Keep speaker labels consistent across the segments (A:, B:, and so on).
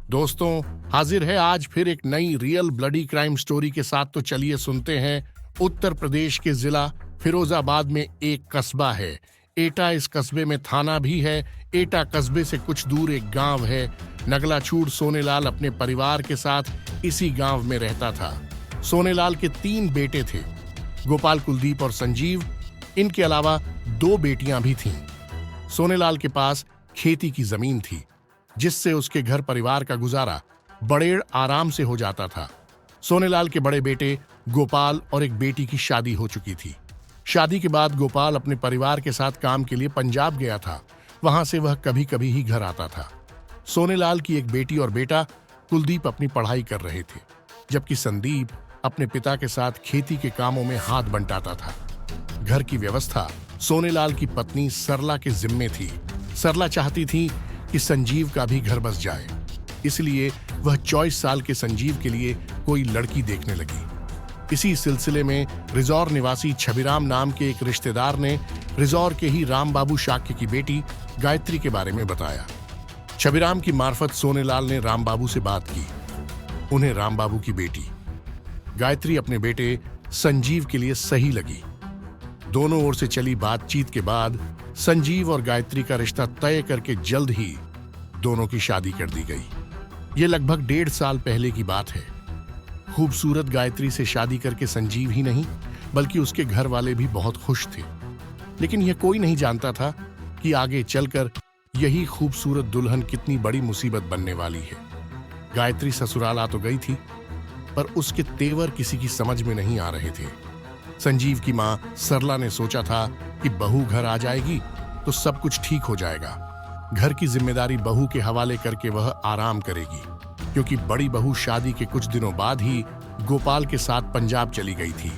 A: दोस्तों, हाजिर है आज फिर एक नई रियल ब्लडी क्राइम स्टोरी के साथ। तो चलिए सुनते हैं। उत्तर प्रदेश के जिला फिरोजाबाद में एक कस्बा है एटा। इस कस्बे में थाना भी है। एटा कस्बे से कुछ दूर एक गांव है। नगलाचूड़ सोनेलाल अपने परिवार के साथ इसी गांव में रहता था। सोनेलाल के 3 बेटे थे, गोपाल, कुलदीप और संजीव। इनके अलावा 2 बेटियां भी थीं। सोनेलाल के पास खेती की जमीन थी, जिससे उसके घर परिवार का गुजारा बड़े आराम से हो जाता था। सोनेलाल के बड़े बेटे गोपाल और एक बेटी की शादी हो चुकी थी। शादी के बाद गोपाल अपने परिवार के साथ काम के लिए पंजाब गया था। वहां से वह कभी कभी ही घर आता था। सोनेलाल की एक बेटी और बेटा कुलदीप अपनी पढ़ाई कर रहे थे, जबकि संदीप अपने पिता के साथ खेती के कामों में हाथ बंटाता था। घर की व्यवस्था सोनेलाल की पत्नी सरला के जिम्मे थी। सरला चाहती थी कि संजीव का भी घर बस जाए, इसलिए वह 24 साल के संजीव के लिए कोई लड़की देखने लगी। इसी सिलसिले में रिजौर निवासी छबिराम नाम के एक रिश्तेदार ने रिजौर के ही रामबाबू शाक्य की बेटी गायत्री के बारे में बताया। छबिराम की मार्फत सोनेलाल ने रामबाबू से बात की। उन्हें रामबाबू की बेटी गायत्री अपने बेटे संजीव के लिए सही लगी। दोनों ओर से चली बातचीत के बाद संजीव और गायत्री का रिश्ता तय करके जल्द ही दोनों की शादी कर दी गई। यह लगभग 1.5 साल पहले की बात है। खूबसूरत गायत्री से शादी करके संजीव ही नहीं, बल्कि उसके घर वाले भी बहुत खुश थे। लेकिन यह कोई नहीं जानता था कि आगे चलकर यही खूबसूरत दुल्हन कितनी बड़ी मुसीबत बनने वाली है। गायत्री ससुराल आ तो गई थी, पर उसके तेवर किसी की समझ में नहीं आ रहे थे। संजीव की मां सरला ने सोचा था कि बहू घर आ जाएगी तो सब कुछ ठीक हो जाएगा। घर की जिम्मेदारी बहू के हवाले करके वह आराम करेगी, क्योंकि बड़ी बहू शादी के कुछ दिनों बाद ही गोपाल के साथ पंजाब चली गई थी।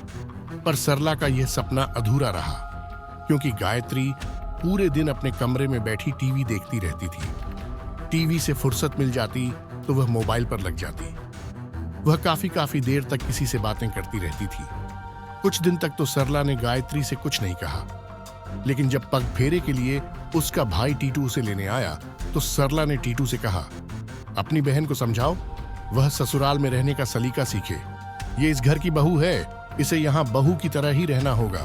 A: पर सरला का यह सपना अधूरा रहा, क्योंकि गायत्री पूरे दिन अपने कमरे में बैठी टीवी देखती रहती थी। टीवी से फुर्सत मिल जाती तो वह मोबाइल पर लग जाती। वह काफी देर तक किसी से बातें करती रहती थी। कुछ दिन तक तो सरला ने गायत्री से कुछ नहीं कहा, लेकिन जब पग फेरे के लिए उसका भाई टीटू उसे लेने आया तो सरला ने टीटू से कहा, अपनी बहन को समझाओ, वह ससुराल में रहने का सलीका सीखे। ये इस घर की बहू है, इसे यहां बहू की तरह ही रहना होगा।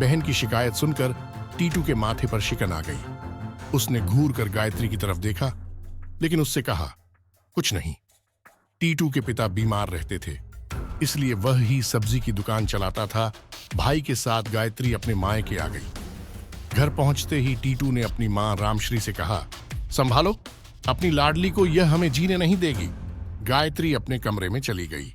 A: बहन की शिकायत सुनकर टीटू के माथे पर शिकन आ गई। उसने घूर कर गायत्री की तरफ देखा, लेकिन उससे कहा, कुछ नहीं। टीटू के पिता बीमार रहते थे, इसलिए वह ही सब्जी की दुकान चलाता था। भाई के साथ गायत्री अपने मायके आ गई। घर पहुंचते ही टीटू ने अपनी मां रामश्री से कहा, संभालो, अपनी लाडली को यह हमें जीने नहीं देगी। गायत्री अपने कमरे में चली गई।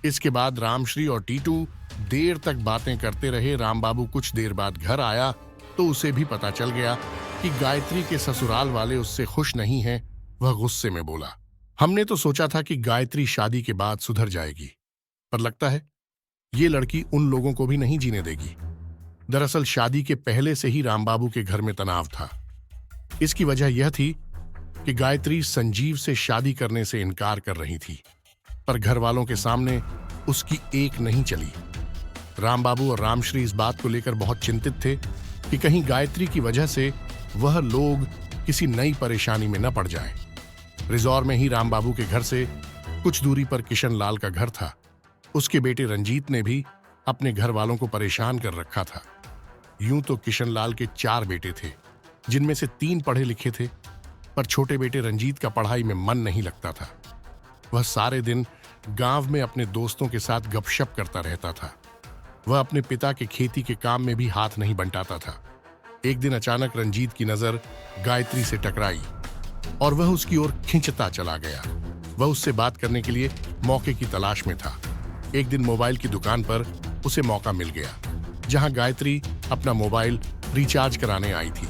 A: इसके बाद रामश्री और टीटू देर तक बातें करते रहे। रामबाबू कुछ देर बाद घर आया तो उसे भी पता चल गया कि गायत्री के ससुराल वाले उससे खुश नहीं हैं। वह गुस्से में बोला, हमने तो सोचा था कि गायत्री शादी के बाद सुधर जाएगी, पर लगता है ये लड़की उन लोगों को भी नहीं जीने देगी। दरअसल शादी के पहले से ही रामबाबू के घर में तनाव था। इसकी वजह यह थी कि गायत्री संजीव से शादी करने से इनकार कर रही थी, पर घर वालों के सामने उसकी एक नहीं चली। रामबाबू और रामश्री इस बात को लेकर बहुत चिंतित थे कि कहीं गायत्री की वजह से वह लोग किसी नई परेशानी में न पड़ जाएं। रिजौर में ही रामबाबू के घर से कुछ दूरी पर किशन लाल का घर था। उसके बेटे रंजीत ने भी अपने घर वालों को परेशान कर रखा था। यूं तो किशन लाल के 4 बेटे थे, जिनमें से 3 पढ़े लिखे थे, पर छोटे बेटे रंजीत का पढ़ाई में मन नहीं लगता था। वह सारे दिन गांव में अपने दोस्तों के साथ गपशप करता रहता था। वह अपने पिता के खेती के काम में भी हाथ नहीं बंटाता था। एक दिन अचानक रंजीत की नजर गायत्री से टकराई और वह उसकी ओर खिंचता चला गया। वह उससे बात करने के लिए मौके की तलाश में था। एक दिन मोबाइल की दुकान पर उसे मौका मिल गया, जहां गायत्री अपना मोबाइल रिचार्ज कराने आई थी।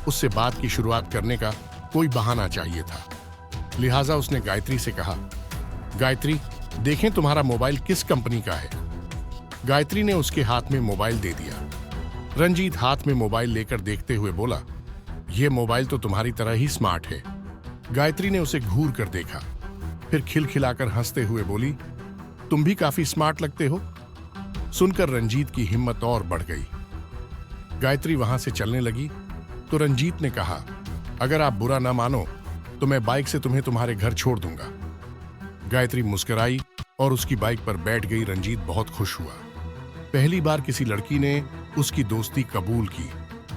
A: उससे बात की शुरुआत करने का कोई बहाना चाहिए था, लिहाजा उसने गायत्री से कहा, गायत्री, देखें तुम्हारा मोबाइल किस कंपनी का है। गायत्री ने उसके हाथ में मोबाइल दे दिया। रंजीत हाथ में मोबाइल लेकर देखते हुए बोला, यह मोबाइल तो तुम्हारी तरह ही स्मार्ट है। गायत्री ने उसे घूर कर देखा, फिर खिलखिलाकर हंसते हुए बोली, तुम भी काफी स्मार्ट लगते हो। सुनकर रंजीत की हिम्मत और बढ़ गई। गायत्री वहां से चलने लगी तो रंजीत ने कहा, अगर आप बुरा ना मानो तो मैं बाइक से तुम्हें तुम्हारे घर छोड़ दूंगा। गायत्री मुस्कुराई और उसकी बाइक पर बैठ गई। रंजीत बहुत खुश हुआ। पहली बार किसी लड़की ने उसकी दोस्ती कबूल की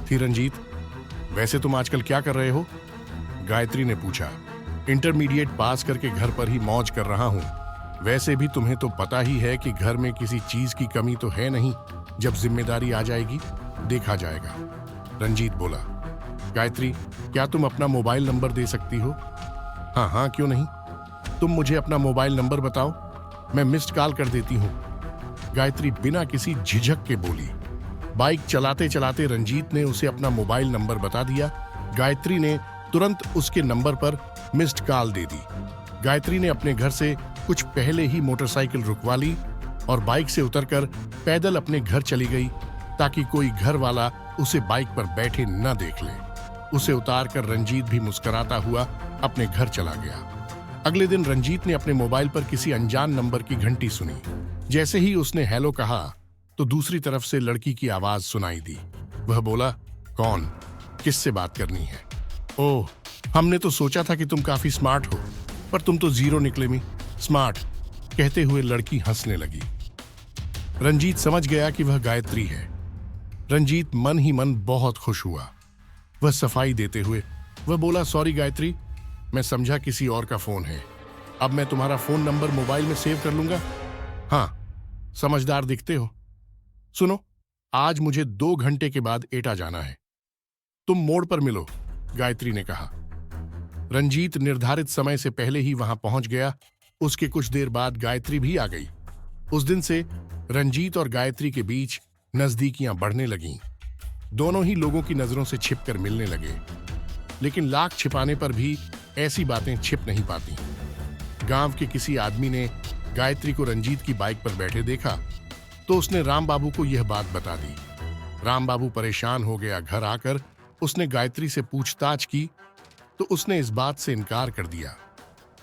A: थी। रंजीत, वैसे तुम आजकल क्या कर रहे हो? गायत्री ने पूछा। इंटरमीडिएट पास करके घर पर ही मौज कर रहा हूं। वैसे भी तुम्हें तो पता ही है कि घर में किसी चीज की कमी तो है नहीं। जब जिम्मेदारी आ जाएगी देखा जाएगा। रंजीत बोला। गायत्री, क्या तुम अपना मोबाइल नंबर दे सकती हो? हाँ हाँ, क्यों नहीं। तुम मुझे अपना मोबाइल नंबर बताओ, मैं मिस्ड कॉल कर देती हूँ। गायत्री बिना किसी झिझक के बोली। बाइक चलाते चलाते रंजीत ने उसे अपना मोबाइल नंबर बता दिया। गायत्री ने तुरंत उसके नंबर पर मिस्ड कॉल दे दी। गायत्री ने अपने घर से कुछ पहले ही मोटरसाइकिल रुकवा ली और बाइक से उतरकर पैदल अपने घर चली गई ताकि कोई घर वाला उसे बाइक पर बैठे न देख ले। उसे उतारकर रंजीत भी मुस्कुराता हुआ अपने घर चला गया। अगले दिन रंजीत ने अपने मोबाइल पर किसी अनजान नंबर की घंटी सुनी। जैसे ही उसने हेलो कहा तो दूसरी तरफ से लड़की की आवाज सुनाई दी। वह बोला, कौन? किससे बात करनी है? ओह, हमने तो सोचा था कि तुम काफी स्मार्ट हो, पर तुम तो जीरो निकले मी स्मार्ट। कहते हुए लड़की हंसने लगी। रंजीत समझ गया कि वह गायत्री है। रंजीत मन ही मन बहुत खुश हुआ। वह सफाई देते हुए वह बोला, सॉरी गायत्री, मैं समझा किसी और का फोन है। अब मैं तुम्हारा फोन नंबर मोबाइल में सेव कर लूंगा। हाँ, समझदार दिखते हो। सुनो, आज मुझे 2 घंटे के बाद एटा जाना है। तुम मोड़ पर मिलो, गायत्री ने कहा। रंजीत निर्धारित समय से पहले ही वहां पहुंच गया। उसके कुछ देर बाद गायत्री भी आ गई। उस दिन से रंजीत और गायत्री के बीच नजदीकियां बढ़ने लगीं। दोनों ही लोगों की नजरों से छिपकर मिलने लगे, लेकिन लाख छिपाने पर भी ऐसी बातें छिप नहीं पाती। गांव के किसी आदमी ने गायत्री को रंजीत की बाइक पर बैठे देखा तो उसने राम बाबू को यह बात बता दी। राम बाबू परेशान हो गया। घर आकर उसने गायत्री से पूछताछ की तो उसने इस बात से इनकार कर दिया।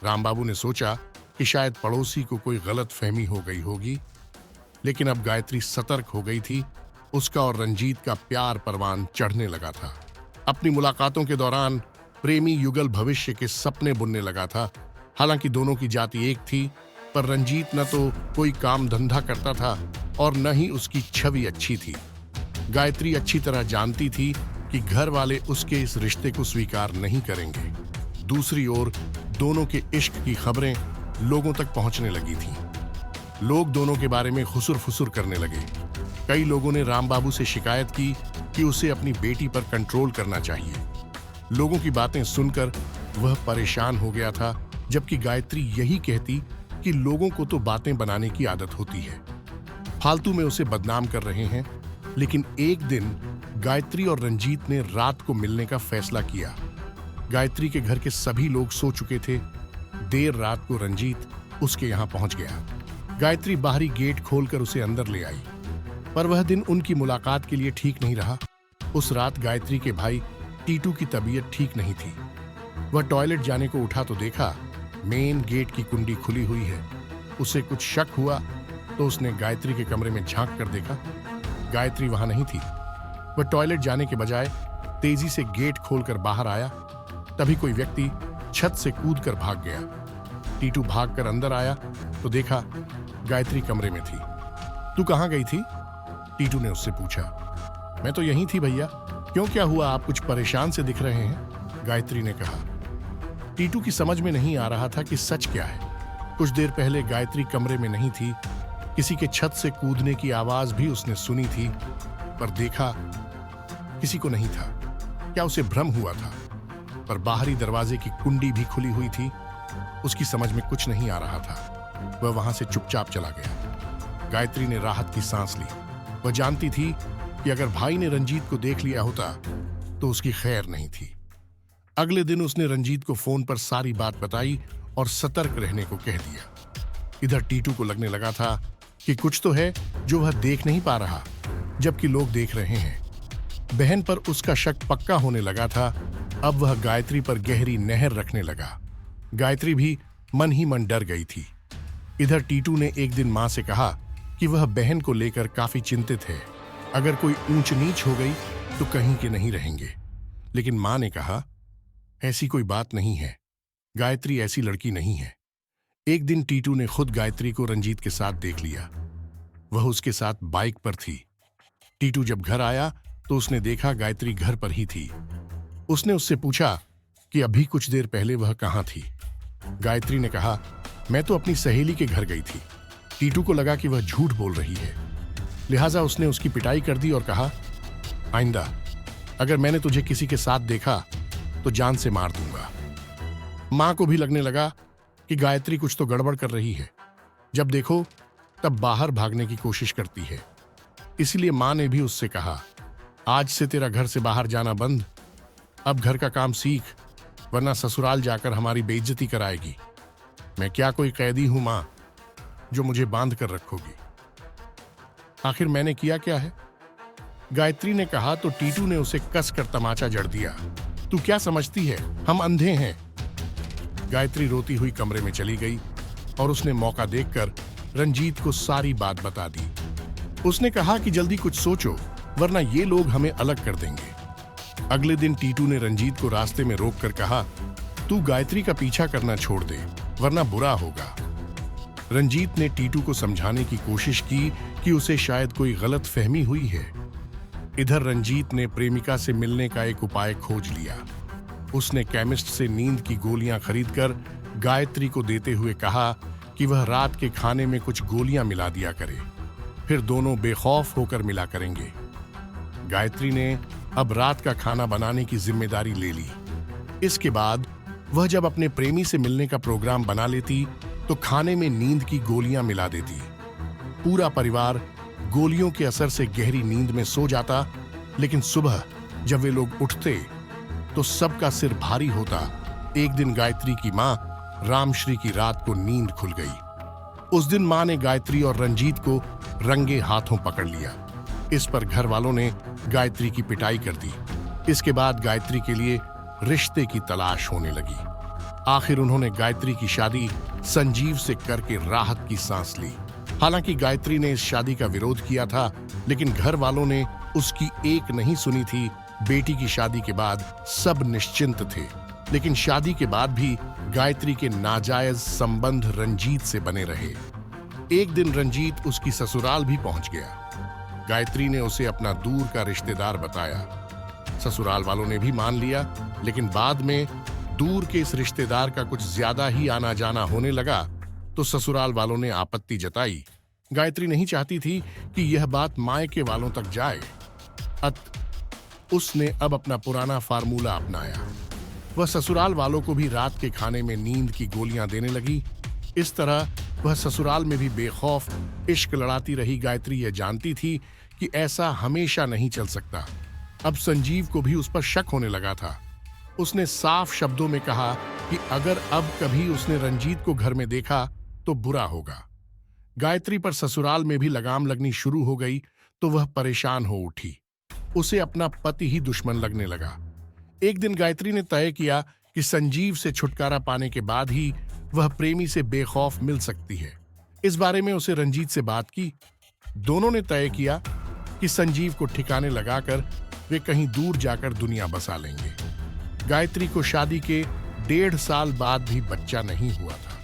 A: राम बाबू ने सोचा कि शायद पड़ोसी को कोई गलत फहमी हो गई होगी, लेकिन अब गायत्री सतर्क हो गई थी। उसका और रंजीत का प्यार परवान चढ़ने लगा था। अपनी मुलाकातों के दौरान प्रेमी युगल भविष्य के सपने बुनने लगा था। हालांकि दोनों की जाति एक थी, पर रंजीत न तो कोई काम धंधा करता था और न ही उसकी छवि अच्छी थी। गायत्री अच्छी तरह जानती थी कि घर वाले उसके इस रिश्ते को स्वीकार नहीं करेंगे। दूसरी ओर दोनों के इश्क की खबरें लोगों तक पहुंचने लगी थीं। लोग दोनों के बारे में खुसुर-फुसुर करने लगे। कई लोगों ने राम बाबू से शिकायत की कि उसे अपनी बेटी पर कंट्रोल करना चाहिए। लोगों की बातें सुनकर वह परेशान हो गया था, जबकि गायत्री यही कहती कि लोगों को तो बातें बनाने की आदत होती है, फालतू में उसे बदनाम कर रहे हैं। लेकिन एक दिन गायत्री और रंजीत ने रात को मिलने का फैसला किया। गायत्री के घर के सभी लोग सो चुके थे। देर रात को रंजीत उसके यहां पहुंच गया। गायत्री बाहरी गेट खोलकर उसे अंदर ले आई, पर वह दिन उनकी मुलाकात के लिए ठीक नहीं रहा। उस रात गायत्री के भाई टीटू की तबीयत ठीक नहीं थी। वह टॉयलेट जाने को उठा तो देखा मेन गेट की कुंडी खुली हुई है। उसे कुछ शक हुआ तो उसने गायत्री के कमरे में झांक कर देखा। गायत्री वहां नहीं थी। वह टॉयलेट जाने के बजाय तेजी से गेट खोलकर बाहर आया। तभी कोई व्यक्ति छत से कूदकर भाग गया। टीटू भागकर अंदर आया तो देखा गायत्री कमरे में थी। तू कहां गई थी? टीटू ने उससे पूछा। मैं तो यहीं थी भैया। क्यों, क्या हुआ? आप कुछ परेशान से दिख रहे हैं, गायत्री ने कहा। टीटू की समझ में नहीं आ रहा था कि सच क्या है। कुछ देर पहले गायत्री कमरे में नहीं थी। किसी के छत से कूदने की आवाज भी उसने सुनी थी, पर देखा किसी को नहीं था। क्या उसे भ्रम हुआ था? पर बाहरी दरवाजे की कुंडी भी खुली हुई थी। उसकी समझ में कुछ नहीं आ रहा था। वह वहां से चुपचाप चला गया। गायत्री ने राहत की सांस ली। वह जानती थी कि अगर भाई ने रंजीत को देख लिया होता तो उसकी खैर नहीं थी। अगले दिन उसने रंजीत को फोन पर सारी बात बताई और सतर्क रहने को कह दिया। इधर टीटू को लगने लगा था कि कुछ तो है जो वह देख नहीं पा रहा, जबकि लोग देख रहे हैं। बहन पर उसका शक पक्का होने लगा था। अब वह गायत्री पर गहरी नहर रखने लगा। गायत्री भी मन ही मन डर गई थी। इधर टीटू ने एक दिन मां से कहा कि वह बहन को लेकर काफी चिंतित है। अगर कोई ऊंच नीच हो गई तो कहीं के नहीं रहेंगे। लेकिन मां ने कहा, ऐसी कोई बात नहीं है, गायत्री ऐसी लड़की नहीं है। एक दिन टीटू ने खुद गायत्री को रंजीत के साथ देख लिया। वह उसके साथ बाइक पर थी। टीटू जब घर आया तो उसने देखा गायत्री घर पर ही थी। उसने उससे पूछा कि अभी कुछ देर पहले वह कहाँ थी। गायत्री ने कहा, मैं तो अपनी सहेली के घर गई थी। टीटू को लगा कि वह झूठ बोल रही है, लिहाजा उसने उसकी पिटाई कर दी और कहा, आइंदा अगर मैंने तुझे किसी के साथ देखा तो जान से मार दूंगा। मां को भी लगने लगा कि गायत्री कुछ तो गड़बड़ कर रही है। जब देखो तब बाहर भागने की कोशिश करती है। इसलिए मां ने भी उससे कहा, आज से तेरा घर से बाहर जाना बंद। अब घर का काम सीख, वरना ससुराल जाकर हमारी बेइज्जती कराएगी। मैं क्या कोई कैदी हूं मां, जो मुझे बांध कर रखोगी? आखिर मैंने किया क्या है? गायत्री ने कहा तो टीटू ने उसे कसकर तमाचा जड़ दिया। तू क्या समझती है, हम अंधे हैं? गायत्री रोती हुई कमरे में चली गई और उसने मौका देखकर रंजीत को सारी बात बता दी। उसने कहा कि जल्दी कुछ सोचो, वरना ये लोग हमें अलग कर देंगे। अगले दिन टीटू ने रंजीत को रास्ते में रोककर कहा, तू गायत्री का पीछा करना छोड़ दे, वरना बुरा होगा। रंजीत ने टीटू को समझाने की कोशिश की कि उसे शायद कोई गलत फहमी हुई है। इधर रंजीत ने प्रेमिका से मिलने का एक उपाय खोज लिया। उसने केमिस्ट से नींद की गोलियां खरीदकर गायत्री को देते हुए कहा कि वह रात के खाने में कुछ गोलियां मिला दिया करे, फिर दोनों बेखौफ होकर मिला करेंगे। गायत्री ने अब रात का खाना बनाने की जिम्मेदारी ले ली। इसके बाद वह जब अपने प्रेमी से मिलने का प्रोग्राम बना लेती तो खाने में नींद की गोलियां मिला देती। पूरा परिवार गोलियों के असर से गहरी नींद में सो जाता, लेकिन सुबह जब वे लोग उठते तो सबका सिर भारी होता। एक दिन गायत्री की मां रामश्री की रात को नींद खुल गई। उस दिन मां ने गायत्री और रंजीत को रंगे हाथों पकड़ लिया। इस पर घर वालों ने गायत्री की पिटाई कर दी। इसके बाद गायत्री के लिए रिश्ते की तलाश होने लगी। आखिर उन्होंने गायत्री की शादी संजीव से करके राहत की सांस ली। हालांकि गायत्री ने इस शादी का विरोध किया था, लेकिन घर वालों ने उसकी एक नहीं सुनी थी। बेटी की शादी के बाद सब निश्चिंत थे, लेकिन शादी के बाद भी गायत्री के नाजायज संबंध रंजीत से बने रहे। एक दिन रंजीत उसकी ससुराल भी पहुंच गया। गायत्री ने उसे अपना दूर का रिश्तेदार बताया। ससुराल वालों ने भी मान लिया, लेकिन बाद में दूर के इस रिश्तेदार का कुछ ज्यादा ही आना जाना होने लगा तो ससुराल वालों ने आपत्ति जताई। गायत्री नहीं चाहती थी कि यह बात मायके वालों तक जाए। उसने अब अपना पुराना फार्मूला अपनाया। वह ससुराल वालों को भी रात के खाने में नींद की गोलियां देने लगी। इस तरह वह ससुराल में भी बेखौफ इश्क लड़ाती रही। गायत्री यह जानती थी कि ऐसा हमेशा नहीं चल सकता। अब संजीव को भी उस पर शक होने लगा था। उसने साफ शब्दों में कहा कि अगर अब कभी उसने रंजीत को घर में देखा तो बुरा होगा। गायत्री पर ससुराल में भी लगाम लगनी शुरू हो गई तो वह परेशान हो उठी। उसे अपना पति ही दुश्मन लगने लगा। एक दिन गायत्री ने तय किया कि संजीव से छुटकारा पाने के बाद ही वह प्रेमी से बेखौफ मिल सकती है। इस बारे में उसे रंजीत से बात की। दोनों ने तय किया कि संजीव को ठिकाने लगाकर वे कहीं दूर जाकर दुनिया बसा लेंगे। गायत्री को शादी के 1.5 साल बाद भी बच्चा नहीं हुआ था।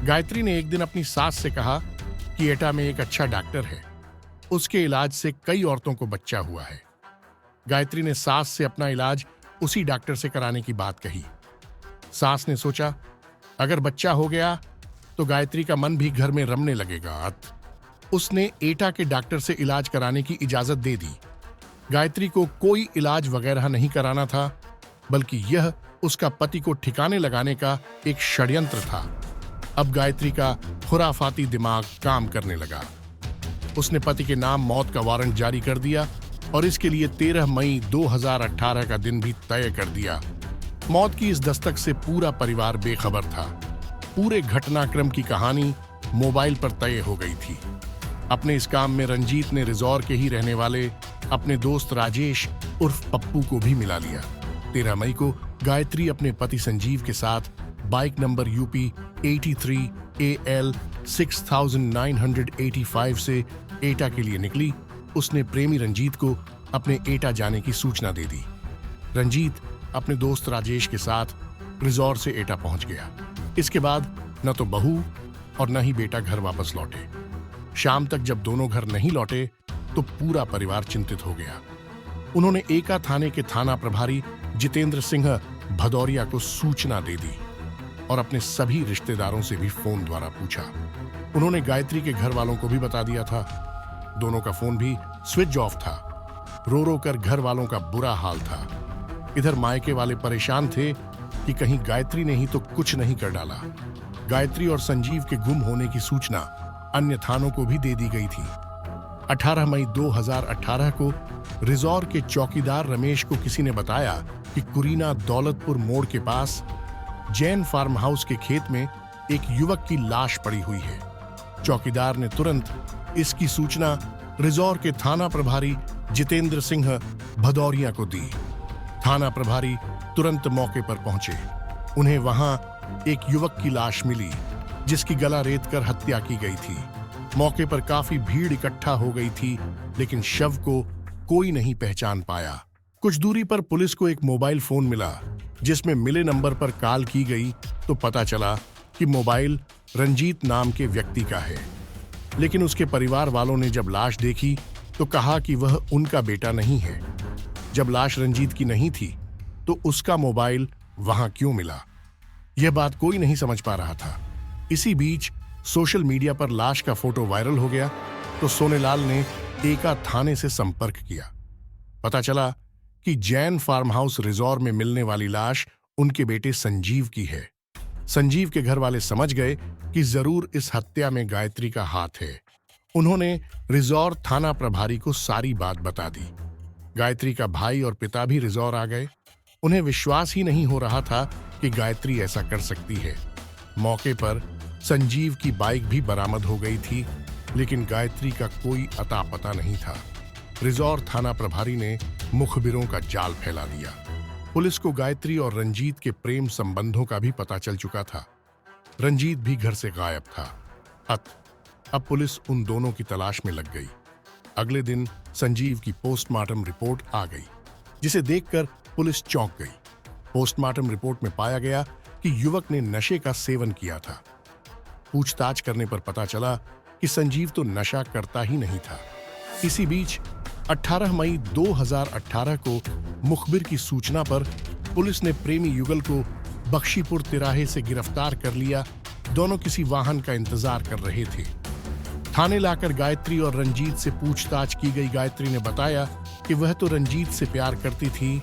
A: गायत्री ने एक दिन अपनी सास से कहा कि एटा में एक अच्छा डॉक्टर है, उसके इलाज से कई औरतों को बच्चा हुआ है। गायत्री ने सास से अपना इलाज उसी डॉक्टर से कराने की बात कही। सास ने सोचा, अगर बच्चा हो गया तो गायत्री का मन भी घर में रमने लगेगा। उसने एटा के डॉक्टर से इलाज कराने की इजाजत दे दी। गायत्री को कोई इलाज वगैरह नहीं कराना था, बल्कि यह उसका पति को ठिकाने लगाने का एक षड्यंत्र था। अब गायत्री का खुराफाती दिमाग काम करने लगा। उसने पति के नाम मौत का वारंट जारी कर दिया और इसके लिए 13 मई 2018 का दिन भी तय कर दिया। मौत की इस दस्तक से पूरा परिवार बेखबर था। पूरे घटनाक्रम की कहानी मोबाइल पर तय हो गई थी। अपने इस काम में रंजीत ने रिजॉर्ट के ही रहने वाले अपने दोस्त राजेश उर्फ पप्पू को भी मिला लिया। 13 मई को गायत्री अपने पति संजीव के साथ बाइक नंबर यूपी 83 AL 6985 से एटा के लिए निकली। उसने प्रेमी रंजीत को अपने एटा जाने की सूचना दे दी। रंजीत अपने दोस्त राजेश के साथ रिजॉर्ट से एटा पहुंच गया। इसके बाद न तो बहू और न ही बेटा घर वापस लौटे। शाम तक जब दोनों घर नहीं लौटे तो पूरा परिवार चिंतित हो गया। उन्होंने एका थाने के थाना प्रभारी जितेंद्र सिंह भदौरिया को सूचना दे दी और अपने सभी रिश्तेदारों से भी फोन द्वारा पूछा। उन्होंने गायत्री के घर वालों को भी बता दिया था। दोनों का फोन भी स्विच ऑफ था। रो रो कर घर वालों का बुरा हाल था। इधर मायके वाले परेशान थे कि कहीं गायत्री ने ही तो कुछ नहीं कर डाला। गायत्री और संजीव के गुम होने की सूचना अन्य थानों को भी दे दी गई थी। 18 मई 2018 को रिजॉर्ट के चौकीदार रमेश को किसी ने बताया कि कुरीना दौलतपुर मोड़ के पास जैन फार्म हाउस के खेत में एक युवक की लाश पड़ी हुई है। चौकीदार ने तुरंत इसकी सूचना रिजॉर्ट के थाना प्रभारी जितेंद्र सिंह भदौरिया को दी। थाना प्रभारी तुरंत मौके पर पहुंचे। उन्हें वहां एक युवक की लाश मिली जिसकी गला रेतकर हत्या की गई थी। मौके पर काफी भीड़ इकट्ठा हो गई थी, लेकिन शव को कोई नहीं पहचान पाया। कुछ दूरी पर पुलिस को एक मोबाइल फोन मिला जिसमें मिले नंबर पर कॉल की गई तो पता चला कि मोबाइल रंजीत नाम के व्यक्ति का है। लेकिन उसके परिवार वालों ने जब लाश देखी तो कहा कि वह उनका बेटा नहीं है। जब लाश रंजीत की नहीं थी तो उसका मोबाइल वहां क्यों मिला? यह बात कोई नहीं समझ पा रहा था। इसी बीच सोशल मीडिया पर लाश का फोटो वायरल हो गया तो सोनेलाल ने एका थाने से संपर्क किया। पता चला कि जैन फार्म हाउस रिजॉर्ट में मिलने वाली लाश उनके बेटे संजीव की है। संजीव के घर वाले समझ गए कि जरूर इस हत्या में गायत्री का हाथ है। उन्होंने रिजॉर्ट थाना प्रभारी को सारी बात बता दी। गायत्री का भाई और पिता भी रिजॉर्ट आ गए। उन्हें विश्वास ही नहीं हो रहा था कि गायत्री ऐसा कर सकती है। मौके पर संजीव की बाइक भी बरामद हो गई थी, लेकिन गायत्री का कोई अता पता नहीं था। रिजॉर्ट थाना प्रभारी ने मुखबिरों का जाल फैला दिया। पुलिस को गायत्री और रंजीत के प्रेम संबंधों का भी पता चल चुका था। रंजीत भी घर से गायब था। अब पुलिस उन दोनों की तलाश में लग गई। अगले दिन संजीव की पोस्टमार्टम रिपोर्ट आ गई, जिसे देखकर पुलिस चौंक गई। पोस्टमार्टम रिपोर्ट में पाया गया कि युवक ने नशे का सेवन किया था। पूछताछ करने पर पता चला कि संजीव तो नशा करता ही नहीं था। इसी बीच 18 मई 2018 को मुखबिर की सूचना पर पुलिस ने प्रेमी युगल को बख्शीपुर तिराहे से गिरफ्तार कर लिया। दोनों किसी वाहन का इंतजार कर रहे थे। थाने लाकर गायत्री और रंजीत से पूछताछ की गई। गायत्री ने बताया कि वह तो रंजीत से प्यार करती थी।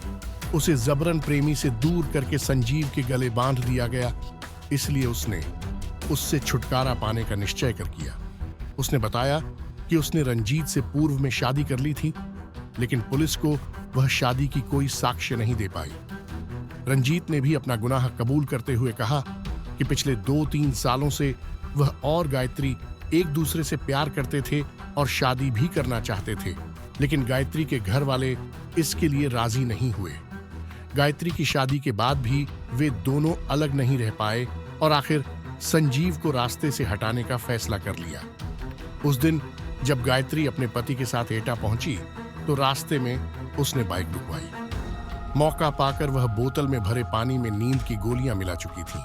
A: उसे जबरन प्रेमी से दूर करके संजीव के गले बांध दिया गया, इसलिए उसने उससे छुटकारा पाने का निश्चय कर किया। उसने बताया कि उसने रंजीत से पूर्व में शादी कर ली थी, लेकिन पुलिस को वह शादी की कोई साक्ष्य नहीं दे पाई। रंजीत ने भी अपना गुनाह कबूल करते हुए कहा कि पिछले 2-3 सालों से वह और गायत्री एक दूसरे से प्यार करते थे और शादी भी करना चाहते थे, लेकिन गायत्री के घर वाले इसके लिए राजी नहीं हुए। गायत्री की शादी के बाद भी वे दोनों अलग नहीं रह पाए और आखिर संजीव को रास्ते से हटाने का फैसला कर लिया। उस दिन जब गायत्री अपने पति के साथ एटा पहुंची तो रास्ते में उसने बाइक रुकवाई। मौका पाकर वह बोतल में भरे पानी में नींद की गोलियां मिला चुकी थी।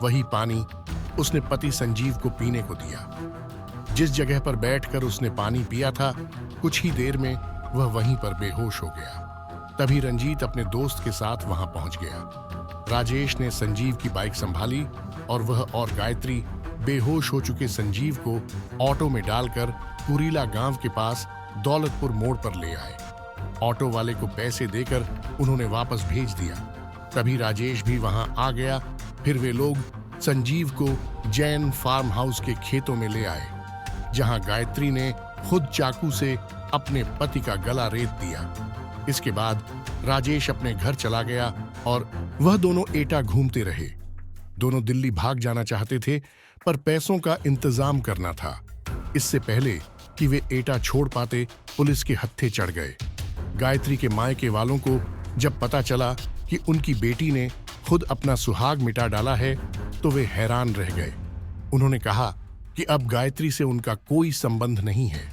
A: वही पानी उसने पति संजीव को पीने को दिया। जिस जगह पर बैठकर उसने पानी पिया था, कुछ ही देर में वह वहीं पर बेहोश हो गया। तभी रंजीत अपने दोस्त के साथ वहां पहुंच गया। राजेश ने संजीव की बाइक संभाली और वह और गायत्री बेहोश हो चुके संजीव को ऑटो में डालकर कुरीला गांव के पास दौलतपुर मोड़ पर ले आए। ऑटो वाले को पैसे देकर उन्होंने वापस भेज दिया। तभी राजेश भी वहां आ गया। फिर वे लोग संजीव को जैन फार्म हाउस के खेतों में ले आए, जहां गायत्री ने खुद चाकू से अपने पति का गला रेत दिया। इसके बाद राजेश अपने घर चला गया और वह दोनों एटा घूमते रहे। दोनों दिल्ली भाग जाना चाहते थे, पर पैसों का इंतजाम करना था। इससे पहले कि वे एटा छोड़ पाते, पुलिस के हत्थे चढ़ गए। गायत्री के मायके वालों को जब पता चला कि उनकी बेटी ने खुद अपना सुहाग मिटा डाला है, तो वे हैरान रह गए। उन्होंने कहा कि अब गायत्री से उनका कोई संबंध नहीं है,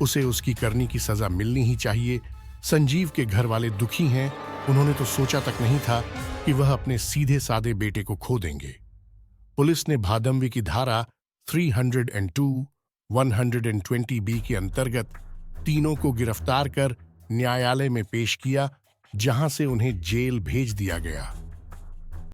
A: उसे उसकी करनी की सजा मिलनी ही चाहिए। संजीव के घर वाले दुखी हैं। उन्होंने तो सोचा तक नहीं था कि वह अपने सीधे सादे बेटे को खो देंगे। पुलिस ने भादमवी की धारा 302, 120B के अंतर्गत तीनों को गिरफ्तार कर न्यायालय में पेश किया, जहां से उन्हें जेल भेज दिया गया।